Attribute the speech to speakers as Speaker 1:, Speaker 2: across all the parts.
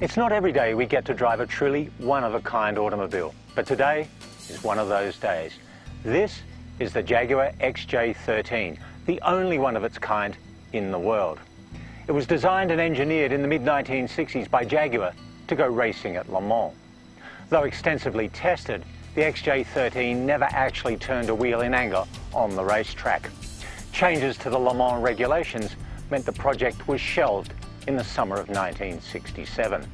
Speaker 1: It's not every day we get to drive a truly one-of-a-kind automobile, but today is one of those days. This is the Jaguar XJ13, the only one of its kind in the world. It was designed and engineered in the mid-1960s by Jaguar to go racing at Le Mans. Though extensively tested, the XJ13 never actually turned a wheel in anger on the racetrack. Changes to the Le Mans regulations meant the project was shelved in the summer of 1967.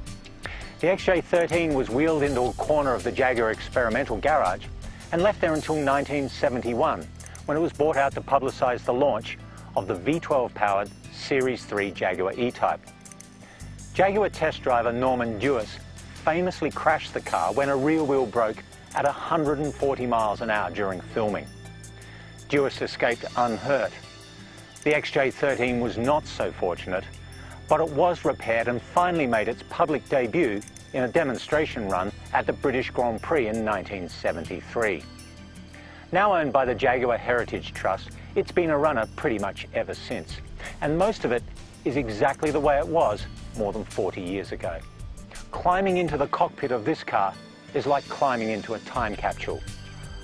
Speaker 1: The XJ13 was wheeled into a corner of the Jaguar experimental garage and left there until 1971, when it was brought out to publicise the launch of the V12-powered Series 3 Jaguar E-Type. Jaguar test driver Norman Dewis famously crashed the car when a rear wheel broke at 140 miles an hour during filming. Dewis escaped unhurt. The XJ13 was not so fortunate, but it was repaired and finally made its public debut in a demonstration run at the British Grand Prix in 1973. Now owned by the Jaguar Heritage Trust, it's been a runner pretty much ever since, and most of it is exactly the way it was more than 40 years ago. Climbing into the cockpit of this car is like climbing into a time capsule.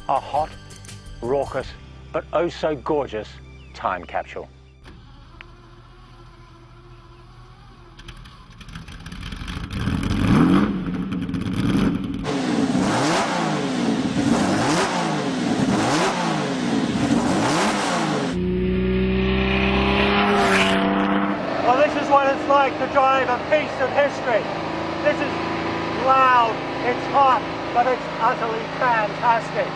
Speaker 1: A hot, raucous, but oh so gorgeous time capsule.
Speaker 2: Well, this is what it's like to drive a piece of history. This is loud, it's hot, but it's utterly fantastic.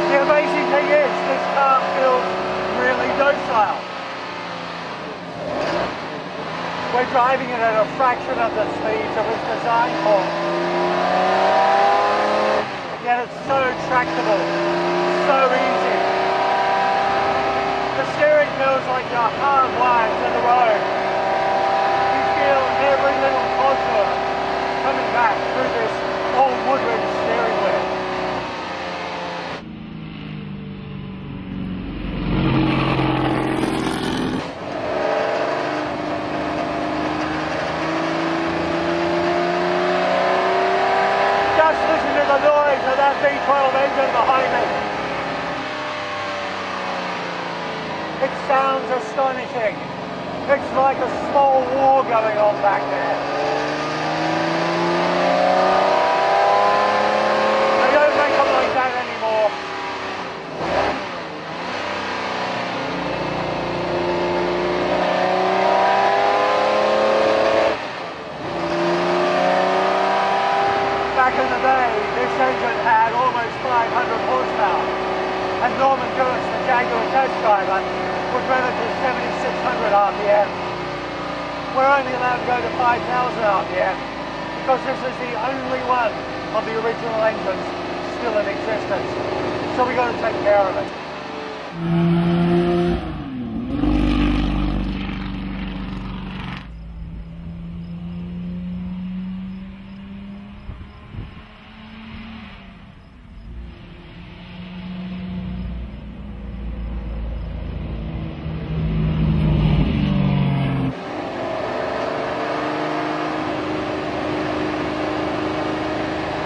Speaker 2: The amazing thing is, this car feels really docile. We're driving it at a fraction of the speeds it was designed for. Yet it's so tractable, so easy. The steering feels like you're hardwired to the road. You feel every little contour coming back through this old woodwind steering wheel. The noise of that V12 engine behind me. It sounds astonishing. It's like a small war going on back there. They don't make them like that anymore. Back in the day, this engine had almost 500 horsepower, and Norman Dewis, the Jaguar test driver, would run it to 7,600 RPM. We're only allowed to go to 5,000 RPM because this is the only one of the original engines still in existence. So we got to take care of it.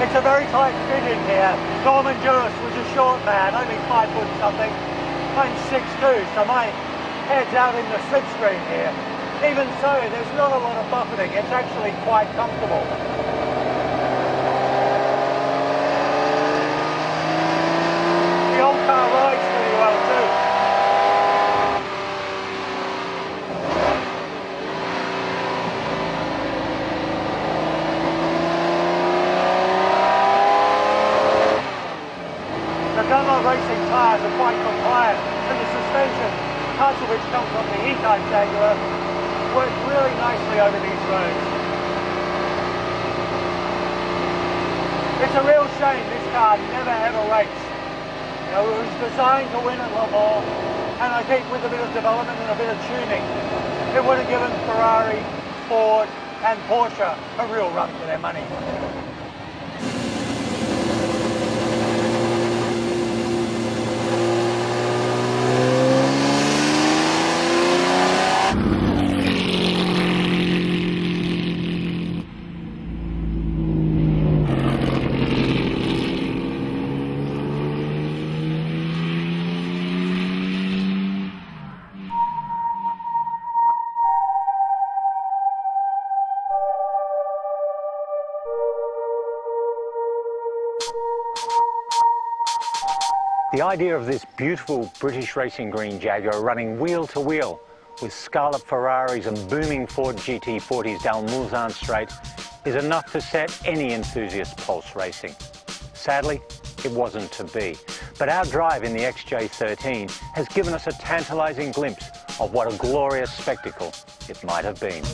Speaker 2: It's a very tight fit in here. Norman Dewis was a short man, only 5 foot something. I'm 6'2", so my head's out in the slipstream here. Even so, there's not a lot of buffeting. It's actually quite comfortable. The old car rides pretty well too. Racing tyres are quite compliant, and the suspension, parts of which come from the E-Type Jaguar, work really nicely over these roads. It's a real shame this car never ever raced. You know, it was designed to win at Le Mans, and I think with a bit of development and a bit of tuning, it would have given Ferrari, Ford and Porsche a real run for their money.
Speaker 1: The idea of this beautiful British racing green Jaguar running wheel to wheel with scarlet Ferraris and booming Ford GT40s down Mulsanne Straight is enough to set any enthusiast's pulse racing. Sadly, it wasn't to be. But our drive in the XJ13 has given us a tantalising glimpse of what a glorious spectacle it might have been.